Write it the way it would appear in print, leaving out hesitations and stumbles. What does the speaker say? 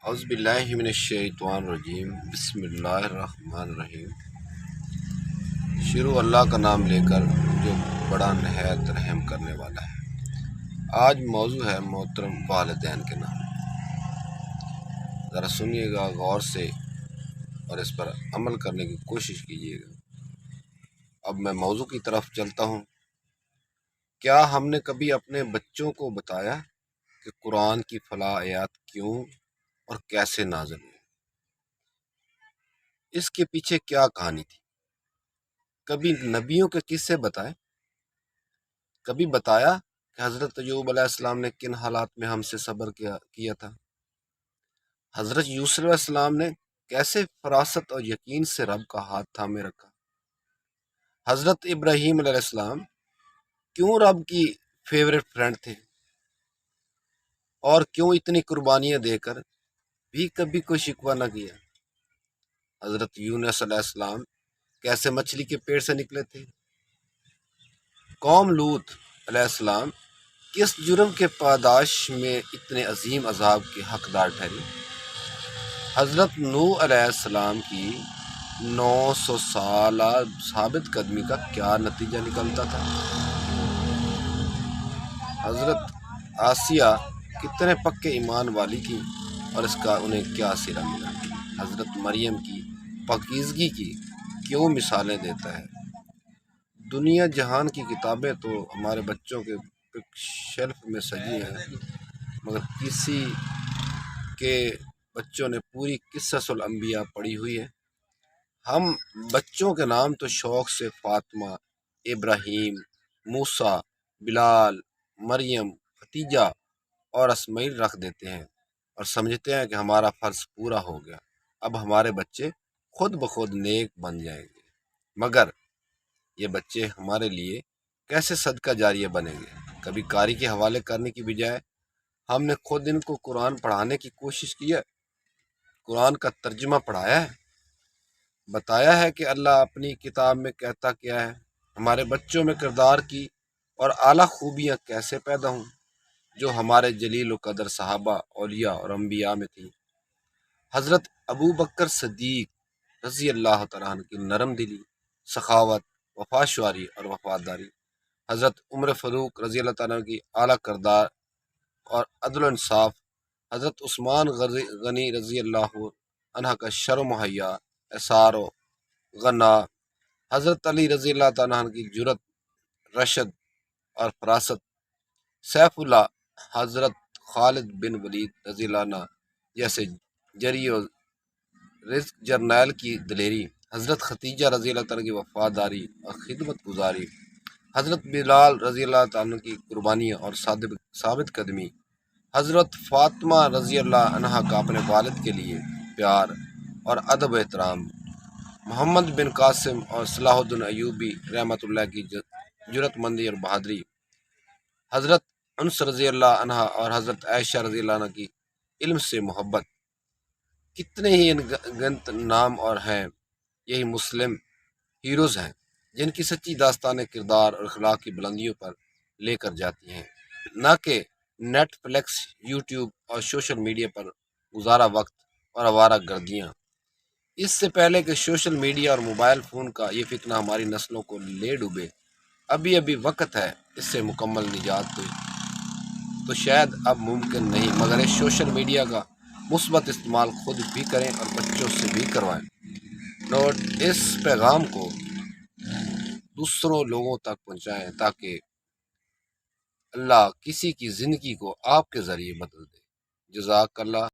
اعوذ باللہ من الشیطان الرجیم، بسم اللہ الرحمن الرحیم۔ شروع اللہ کا نام لے کر جو بڑا نہایت رحم کرنے والا ہے۔ آج موضوع ہے محترم والدین کے نام۔ ذرا سنیے گا غور سے اور اس پر عمل کرنے کی کوشش کیجیے گا۔ اب میں موضوع کی طرف چلتا ہوں۔ کیا ہم نے کبھی اپنے بچوں کو بتایا کہ قرآن کی فلاں آیات کیوں اور کیسے نازل ہوئی؟ اس کے پیچھے کیا کہانی تھی؟ کبھی نبیوں کے قصے بتائے؟ کبھی بتایا کہ حضرت ایوب علیہ السلام نے کن حالات میں ہم سے صبر کیا تھا؟ حضرت یوسف علیہ السلام نے کیسے فراست اور یقین سے رب کا ہاتھ تھامے رکھا؟ حضرت ابراہیم علیہ السلام کیوں رب کی فیوریٹ فرینڈ تھے اور کیوں اتنی قربانیاں دے کر بھی کبھی کوئی شکوہ نہ کیا؟ حضرت یونس علیہ السلام کیسے مچھلی کے پیٹ سے نکلے تھے؟ قوم لوط علیہ السلام کس جرم کے پاداش میں اتنے عظیم عذاب کے حقدار ٹھہری؟ حضرت نوح علیہ السلام کی 900 سالہ ثابت قدمی کا کیا نتیجہ نکلتا تھا؟ حضرت آسیہ کتنے پکے ایمان والی تھی اور اس کا انہیں کیا صلہ ملا؟ حضرت مریم کی پاکیزگی کی کیوں مثالیں دیتا ہے؟ دنیا جہان کی کتابیں تو ہمارے بچوں کے شیلف میں سجی ہیں، مگر کسی کے بچوں نے پوری قصص الانبیاء پڑھی ہوئی ہے۔ ہم بچوں کے نام تو شوق سے فاطمہ، ابراہیم، موسیٰ، بلال، مریم، ختیجہ اور اسماعیل رکھ دیتے ہیں اور سمجھتے ہیں کہ ہمارا فرض پورا ہو گیا، اب ہمارے بچے خود بخود نیک بن جائیں گے۔ مگر یہ بچے ہمارے لیے کیسے صدقہ جاریہ بنیں گے؟ کبھی قاری کے حوالے کرنے کی بجائے ہم نے خود ان کو قرآن پڑھانے کی کوشش کی ہے، قرآن کا ترجمہ پڑھایا ہے، بتایا ہے کہ اللہ اپنی کتاب میں کہتا کیا ہے، ہمارے بچوں میں کردار کی اور اعلیٰ خوبیاں کیسے پیدا ہوں جو ہمارے جلیل و قدر صحابہ، اولیاء اور انبیاء میں تھیں۔ حضرت ابو بکر صدیق رضی اللہ تعالیٰ عنہ کی نرم دلی، سخاوت، وفاشواری اور وفاداری، حضرت عمر فاروق رضی اللہ تعالیٰ عنہ کی اعلیٰ کردار اور عدل و انصاف، حضرت عثمان غنی رضی اللہ عنہ کا شرم و حیا، اثار و غنا، حضرت علی رضی اللہ تعالیٰ عنہ کی جرت، رشد اور فراست، سیف اللہ حضرت خالد بن ولید رضی اللہ عنہ جیسے جری و رزق جرنیل کی دلیری، حضرت ختیجہ رضی اللہ تعالیٰ کی وفاداری اور خدمت گزاری، حضرت بلال رضی اللہ تعالیٰ کی قربانیاں اور ثابت قدمی، حضرت فاطمہ رضی اللہ عنہ کا اپنے والد کے لیے پیار اور ادب و احترام، محمد بن قاسم اور صلاح الدین ایوبی رحمۃ اللہ کی جرت مندی اور بہادری، حضرت انس رضی اللہ عنہ اور حضرت عائشہ رضی اللہ عنہ کی علم سے محبت، کتنے ہی گنت نام اور ہیں۔ یہی مسلم ہیروز ہیں جن کی سچی داستانیں کردار اور اخلاق کی بلندیوں پر لے کر جاتی ہیں، نہ کہ نیٹ فلکس، یوٹیوب اور سوشل میڈیا پر گزارا وقت اور آوارہ گردیاں۔ اس سے پہلے کہ سوشل میڈیا اور موبائل فون کا یہ فتنہ ہماری نسلوں کو لے ڈوبے، ابھی وقت ہے اس سے مکمل نجات تو شاید اب ممکن نہیں، مگر اس سوشل میڈیا کا مثبت استعمال خود بھی کریں اور بچوں سے بھی کروائیں۔ نوٹ: اس پیغام کو دوسروں لوگوں تک پہنچائیں تاکہ اللہ کسی کی زندگی کو آپ کے ذریعے بدل دے۔ جزاک اللہ۔